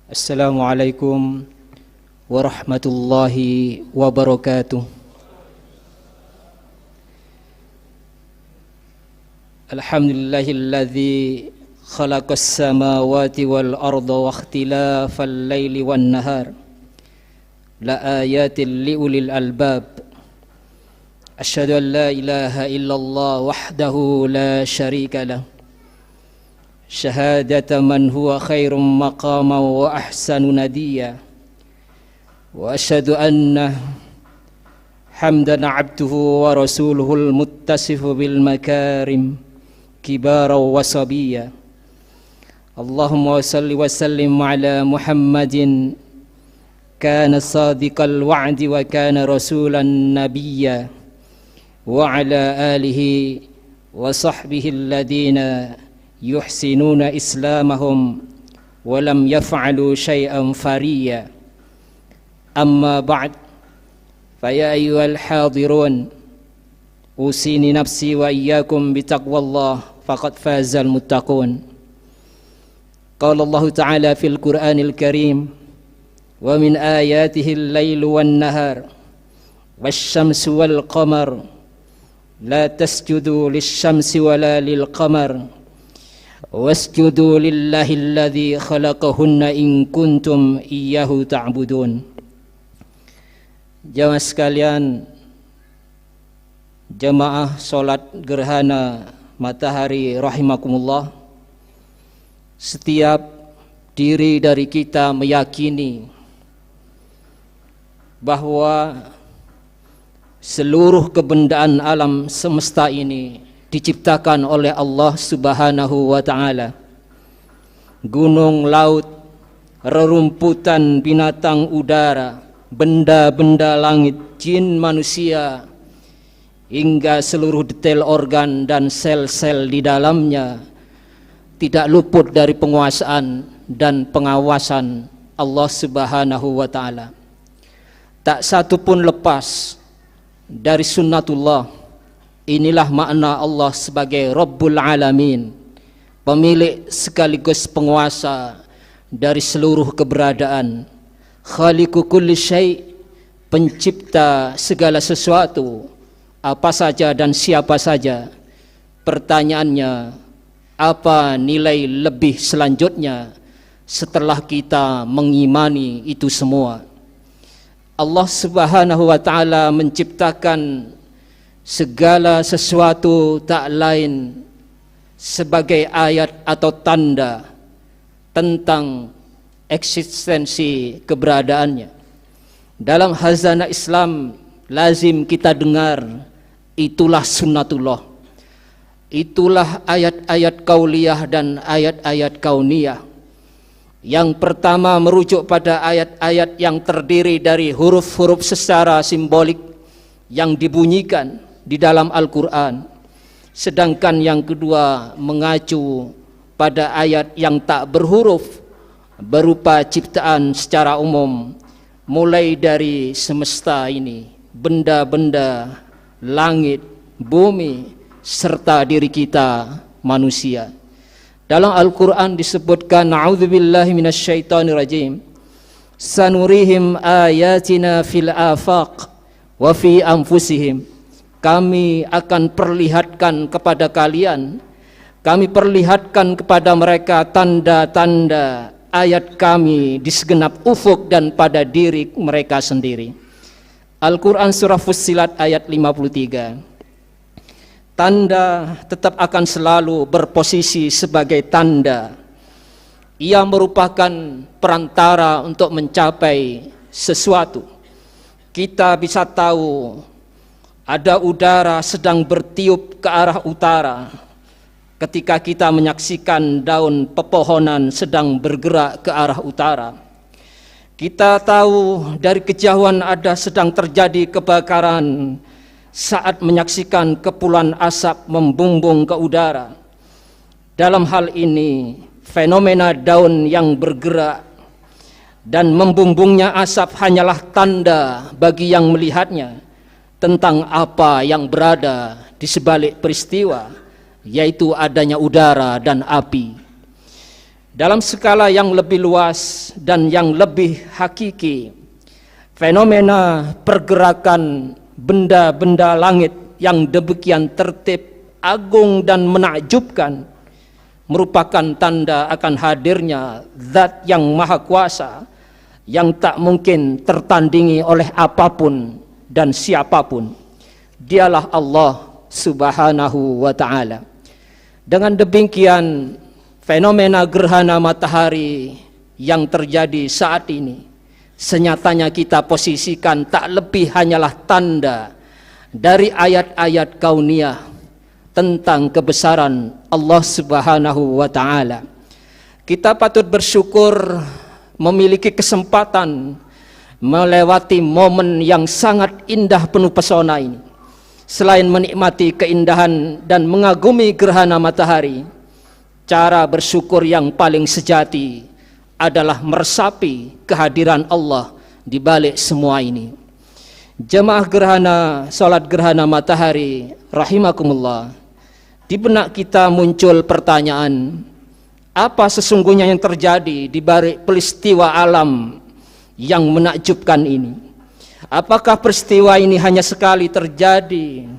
Assalamualaikum warahmatullahi wabarakatuh. Alhamdulillahilladzi khalaqas samawati wal arda wa ikhtilafal laili wan nahar la ayatin liulil albab. Asyhadu an la ilaha illallah wahdahu la syarika lah. Syahadata man huwa khairum maqama wa ahsanu nadiya. Wa asyhadu anna hamdan abduhu wa rasuluhul muttasifu bil makarim kibara wa sabiyya. Allahumma salli wa sallim ala Muhammadin kana sadiqal wa'di wa kana rasulan nabiyya wa ala alihi wa sahbihi alladhina yuhsinuna islamahum wa lam yaf'alu syai'an fariya. Amma ba'd, fa ya ayyuhal hadirun, usini nafsi wa iyyakum bitaqwallah faqad fazal muttaqun. Qala Allah Ta'ala fil Qur'anil Karim, wa min ayatihi al-lailu wan nahar wasyamsu wal qamar la tasjudu lisyamsi wala lil qamar wasjudu lillahi alladzi khalaqahunna in kuntum iyyahu ta'budun. Jamaah sekalian, jamaah salat gerhana matahari rahimakumullah, setiap diri dari kita meyakini bahwa seluruh kebendaan alam semesta ini diciptakan oleh Allah Subhanahu wa ta'ala. Gunung, laut, rerumputan, binatang udara, benda-benda langit, jin, manusia, hingga seluruh detail organ dan sel-sel di dalamnya tidak luput dari penguasaan dan pengawasan Allah Subhanahu wa ta'ala. Tak satu pun lepas dari sunnatullah. Inilah makna Allah sebagai Rabbul Alamin, pemilik sekaligus penguasa dari seluruh keberadaan. Khaliqu kulli syai', pencipta segala sesuatu, apa saja dan siapa saja. Pertanyaannya, apa nilai lebih selanjutnya setelah kita mengimani itu semua? Allah Subhanahu wa ta'ala menciptakan segala sesuatu tak lain sebagai ayat atau tanda tentang eksistensi keberadaannya. Dalam hazanah Islam lazim kita dengar, itulah sunnatullah, itulah ayat-ayat kauliyah dan ayat-ayat kauniyah. Yang pertama merujuk pada ayat-ayat yang terdiri dari huruf-huruf secara simbolik yang dibunyikan di dalam Al-Quran, sedangkan yang kedua mengacu pada ayat yang tak berhuruf berupa ciptaan secara umum, mulai dari semesta ini, benda-benda, langit, bumi, serta diri kita manusia. Dalam Al-Quran disebutkan, a'udzubillahi minasyaitonirrajim, sanurihim ayatina fil afaq wa fi anfusihim. Kami akan perlihatkan kepada kalian, kami perlihatkan kepada mereka tanda-tanda ayat kami di segenap ufuk dan pada diri mereka sendiri. Al-Quran Surah Fussilat ayat 53. Tanda tetap akan selalu berposisi sebagai tanda. Ia merupakan perantara untuk mencapai sesuatu. Kita bisa tahu ada udara sedang bertiup ke arah utara ketika kita menyaksikan daun pepohonan sedang bergerak ke arah utara. Kita tahu dari kejauhan ada sedang terjadi kebakaran saat menyaksikan kepulan asap membumbung ke udara. Dalam hal ini, fenomena daun yang bergerak dan membumbungnya asap hanyalah tanda bagi yang melihatnya tentang apa yang berada di sebalik peristiwa, yaitu adanya udara dan api. Dalam skala yang lebih luas dan yang lebih hakiki, fenomena pergerakan benda-benda langit yang demikian tertib, agung dan menakjubkan merupakan tanda akan hadirnya Zat yang Maha Kuasa yang tak mungkin tertandingi oleh apapun dan siapapun. Dialah Allah Subhanahu wa ta'ala. Dengan demikian, fenomena gerhana matahari yang terjadi saat ini senyatanya kita posisikan tak lebih hanyalah tanda dari ayat-ayat kauniyah tentang kebesaran Allah Subhanahu wa ta'ala. Kita patut bersyukur memiliki kesempatan melewati momen yang sangat indah penuh pesona ini. Selain menikmati keindahan dan mengagumi gerhana matahari, cara bersyukur yang paling sejati adalah meresapi kehadiran Allah di balik semua ini. Jemaah gerhana, salat gerhana matahari, rahimakumullah. Di benak kita muncul pertanyaan, apa sesungguhnya yang terjadi di balik peristiwa alam yang menakjubkan ini? Apakah peristiwa ini hanya sekali terjadi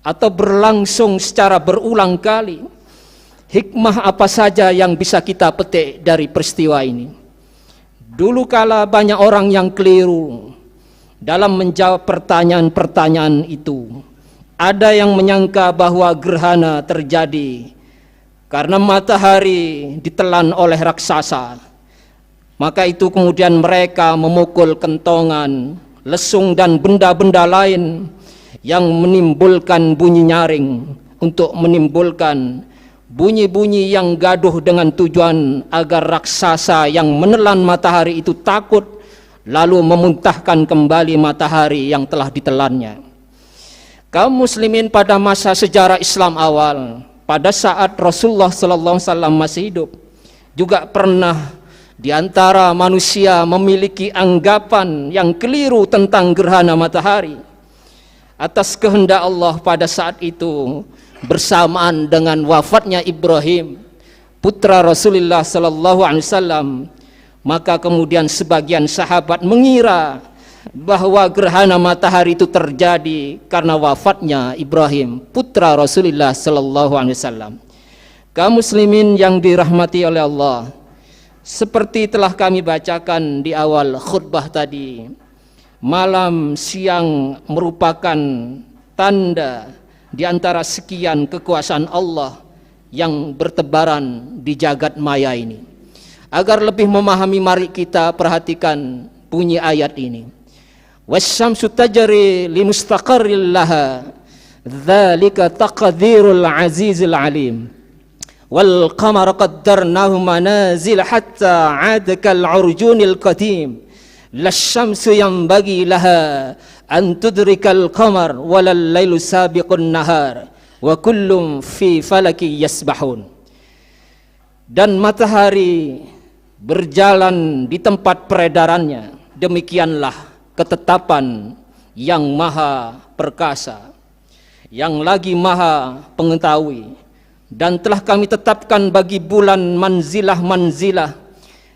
atau berlangsung secara berulang kali? Hikmah apa saja yang bisa kita petik dari peristiwa ini? Dulu kala banyak orang yang keliru dalam menjawab pertanyaan-pertanyaan itu. Ada yang menyangka bahwa gerhana terjadi karena matahari ditelan oleh raksasa. Maka itu kemudian mereka memukul kentongan, lesung dan benda-benda lain yang menimbulkan bunyi nyaring untuk menimbulkan bunyi-bunyi yang gaduh dengan tujuan agar raksasa yang menelan matahari itu takut lalu memuntahkan kembali matahari yang telah ditelannya. Kaum muslimin pada masa sejarah Islam awal, pada saat Rasulullah SAW masih hidup, juga pernah di antara manusia memiliki anggapan yang keliru tentang gerhana matahari. Atas kehendak Allah pada saat itu, bersamaan dengan wafatnya Ibrahim, putra Rasulullah SAW, maka kemudian sebagian sahabat mengira bahwa gerhana matahari itu terjadi karena wafatnya Ibrahim, putra Rasulullah SAW. Kaum muslimin yang dirahmati oleh Allah, seperti telah kami bacakan di awal khutbah tadi, malam siang merupakan tanda di antara sekian kekuasaan Allah yang bertebaran di jagat maya ini. Agar lebih memahami, mari kita perhatikan bunyi ayat ini. Wasyamsu tajri limustaqarril laha dzalika taqdirul azizil alim wal qamara qaddarnahu manazil hatta 'ada kal 'urjunil qadim lasyamsu yanbaghi laha an tudrikal qamar walal lailu sabiqun nahar wa kullum fi falaki yasbahun. Dan matahari berjalan di tempat peredarannya, demikianlah ketetapan yang maha perkasa, yang lagi maha pengetahui. Dan telah kami tetapkan bagi bulan manzilah-manzilah,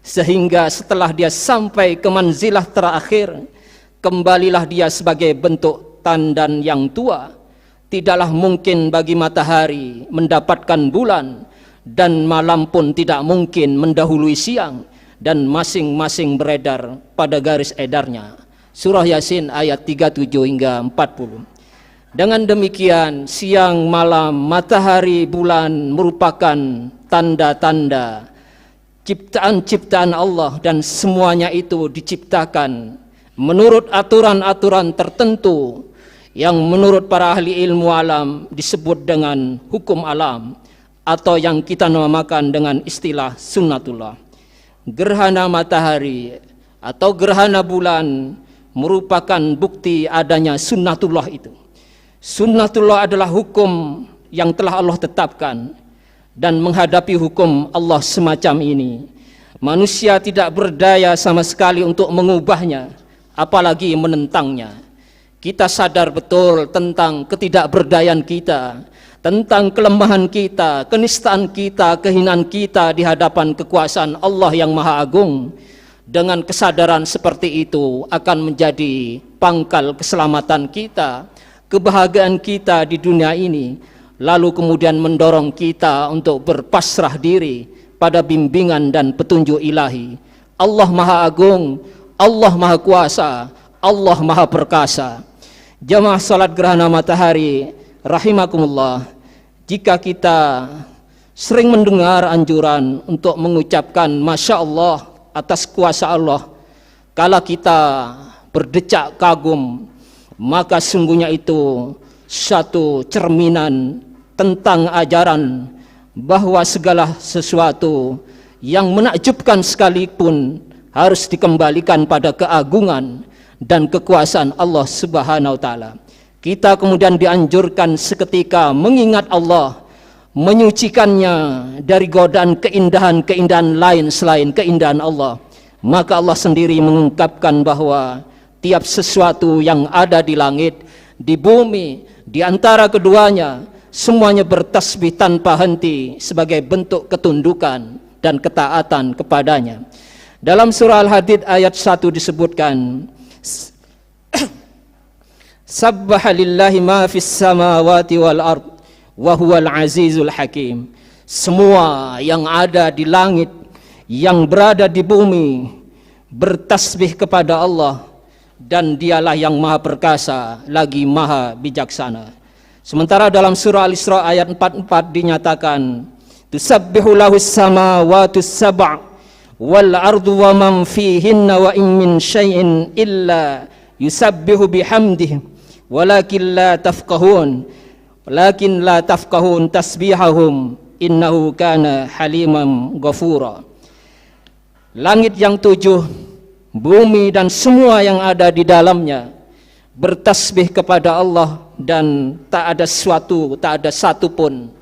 sehingga setelah dia sampai ke manzilah terakhir, kembalilah dia sebagai bentuk tandan yang tua. Tidaklah mungkin bagi matahari mendapatkan bulan, dan malam pun tidak mungkin mendahului siang, dan masing-masing beredar pada garis edarnya. Surah Yasin ayat 37 hingga 40. Dengan demikian, siang, malam, matahari, bulan merupakan tanda-tanda ciptaan-ciptaan Allah, dan semuanya itu diciptakan menurut aturan-aturan tertentu yang menurut para ahli ilmu alam disebut dengan hukum alam, atau yang kita namakan dengan istilah sunnatullah. Gerhana matahari atau gerhana bulan merupakan bukti adanya sunnatullah itu. Sunnatullah adalah hukum yang telah Allah tetapkan, dan menghadapi hukum Allah semacam ini, manusia tidak berdaya sama sekali untuk mengubahnya, apalagi menentangnya. Kita sadar betul tentang ketidakberdayaan kita, tentang kelemahan kita, kenistaan kita, kehinaan kita di hadapan kekuasaan Allah yang Maha Agung. Dengan kesadaran seperti itu akan menjadi pangkal keselamatan kita, kebahagiaan kita di dunia ini, lalu kemudian mendorong kita untuk berpasrah diri pada bimbingan dan petunjuk ilahi. Allah Maha Agung, Allah Maha Kuasa, Allah Maha Perkasa. Jamaah salat gerhana matahari rahimakumullah, jika kita sering mendengar anjuran untuk mengucapkan Masya Allah atas kuasa Allah, kala kita berdecak kagum, maka sungguhnya itu satu cerminan tentang ajaran bahwa segala sesuatu yang menakjubkan sekalipun harus dikembalikan pada keagungan dan kekuasaan Allah Subhanahu wa taala. Kita kemudian dianjurkan seketika mengingat Allah, menyucikannya dari godaan keindahan-keindahan lain selain keindahan Allah. Maka Allah sendiri mengungkapkan bahwa tiap sesuatu yang ada di langit, di bumi, di antara keduanya, semuanya bertasbih tanpa henti sebagai bentuk ketundukan dan ketaatan kepadanya. Dalam surah Al-Hadid ayat 1 disebutkan, Sabbaha lillahi ma fis samawati wal ard wa huwal azizul hakim. Semua yang ada di langit, yang berada di bumi, bertasbih kepada Allah, dan dialah yang maha perkasa lagi maha bijaksana. Sementara dalam surah Al-Isra ayat 44 dinyatakan, Tusabbihu lahus samawati sab'a wal ardu wa man fihinna wa in min syai'in illa yusabbihu bihamdihi walakin la tafqahun tasbihahum innahu kana haliman ghafura. Langit yang 7, bumi dan semua yang ada di dalamnya bertasbih kepada Allah, dan tak ada satu pun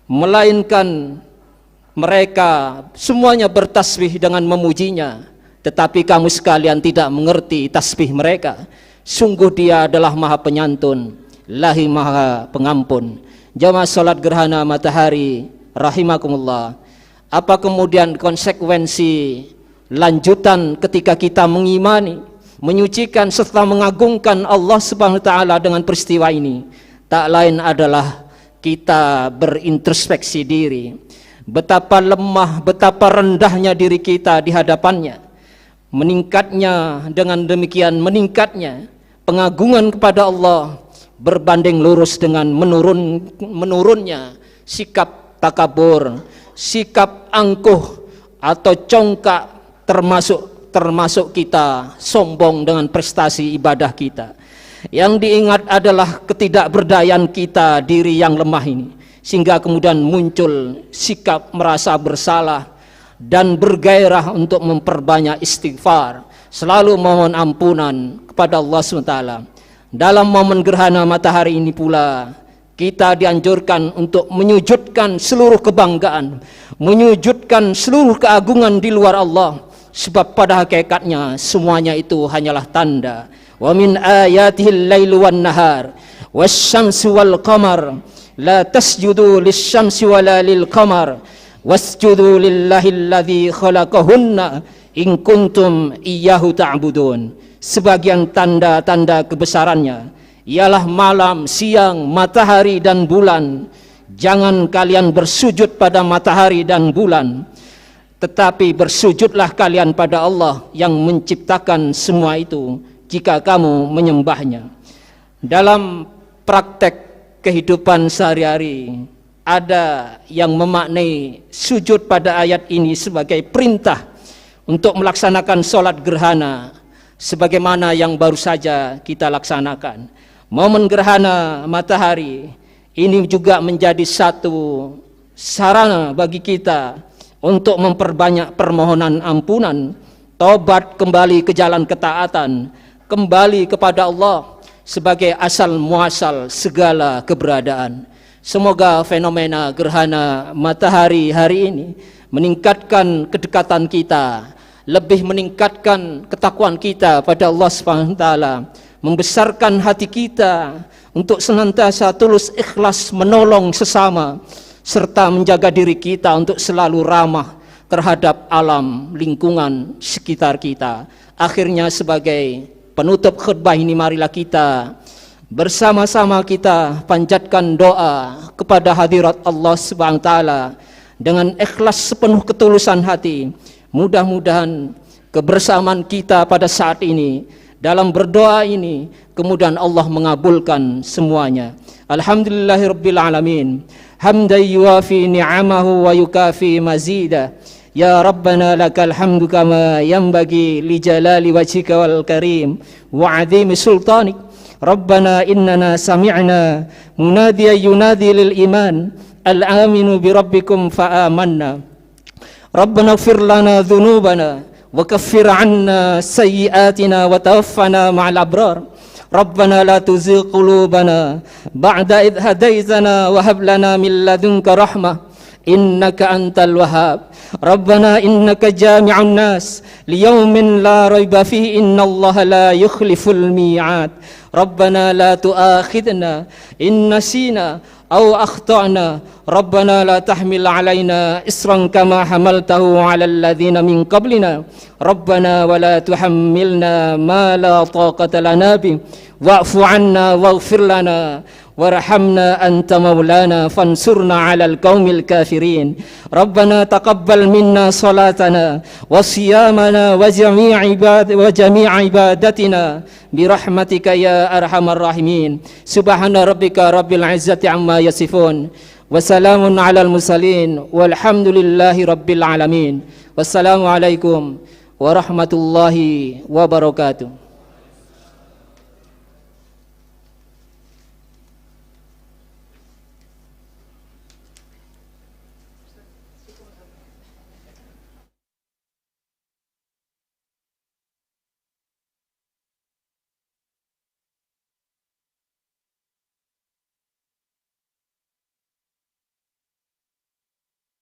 melainkan mereka semuanya bertasbih dengan memujinya, tetapi kamu sekalian tidak mengerti tasbih mereka. Sungguh dia adalah maha penyantun, lahi maha pengampun. Jamaah salat gerhana matahari rahimakumullah, apa kemudian konsekuensi lanjutan ketika kita mengimani, menyucikan serta mengagungkan Allah Subhanahu wa taala dengan peristiwa ini? Tak lain adalah kita berintrospeksi diri, betapa lemah, betapa rendahnya diri kita di hadapannya. Meningkatnya, dengan demikian meningkatnya pengagungan kepada Allah berbanding lurus dengan menurunnya sikap takabur, sikap angkuh atau congkak, termasuk kita sombong dengan prestasi ibadah kita. Yang diingat adalah ketidakberdayaan kita, diri yang lemah ini, sehingga kemudian muncul sikap merasa bersalah dan bergairah untuk memperbanyak istighfar, selalu mohon ampunan kepada Allah SWT. Dalam momen gerhana matahari ini pula kita dianjurkan untuk menyujudkan seluruh kebanggaan, menyujudkan seluruh keagungan di luar Allah, sebab pada hakikatnya semuanya itu hanyalah tanda. Wa min ayatihil lailu wan nahar wasyamsu wal qamar la tasjudu lisyamsi wala lil qamar wasjudu lillahilladzi khalaqahunna in kuntum iyyahu ta'budun. Sebagian tanda-tanda kebesarannya ialah malam, siang, matahari dan bulan. Jangan kalian bersujud pada matahari dan bulan, tetapi bersujudlah kalian pada Allah yang menciptakan semua itu jika kamu menyembahnya. Dalam praktek kehidupan sehari-hari, ada yang memaknai sujud pada ayat ini sebagai perintah untuk melaksanakan sholat gerhana, sebagaimana yang baru saja kita laksanakan. Momen gerhana matahari ini juga menjadi satu sarana bagi kita untuk memperbanyak permohonan ampunan, taubat kembali ke jalan ketaatan, kembali kepada Allah sebagai asal muasal segala keberadaan. Semoga fenomena gerhana matahari hari ini meningkatkan kedekatan kita, lebih meningkatkan ketakwaan kita pada Allah Subhanahu wa taala, membesarkan hati kita untuk senantiasa tulus ikhlas menolong sesama, serta menjaga diri kita untuk selalu ramah terhadap alam lingkungan sekitar kita. Akhirnya sebagai penutup khutbah ini, marilah kita bersama-sama kita panjatkan doa kepada hadirat Allah Subhanahu wa taala dengan ikhlas sepenuh ketulusan hati. Mudah-mudahan kebersamaan kita pada saat ini dalam berdoa ini kemudian Allah mengabulkan semuanya. Alhamdulillahirabbil alamin. Hamdan yuwafi ni'amahu wa yukafi mazida. Ya Rabbana lakal hamdu kama yanbaghi li jalali wajhika wal karim wa 'azimi sultanik. Rabbana innana sami'na munadiyan yunadi lil iman al-aminu bi rabbikum fa amanna. Rabbana ighfir lana dhunubana wa kaffir 'anna sayyi'atina wa tawaffana ma'al abrar. Rabbana la tuzigh qulubana ba'da idh hadaytana wa hab lana min ladunka rahmah innaka antal wahhab. Rabbana innaka jami'un nas liyaumin la raiba fihi innallaha la yukhliful mi'ad. Rabbana la tu'akhidna in nasina aw akhtana. Rabbana la tahmil alaina isran kama hamaltahu ala alladhina min qablina. Rabbana wa la tuhammilna ma la taqata lana bi wa'fu 'anna waghfir lana warhamna anta maulana fansurna 'alal qaumil kafirin. Rabbana taqabbal minna salatana wa siyamana wa jami'a ibadatina birahmatika ya arhamar rahimin. Subhana rabbika rabbil izzati amma yasifun wa salamun 'alal mursalin walhamdulillahi rabbil alamin. Wassalamu alaikum warahmatullahi wabarakatuh.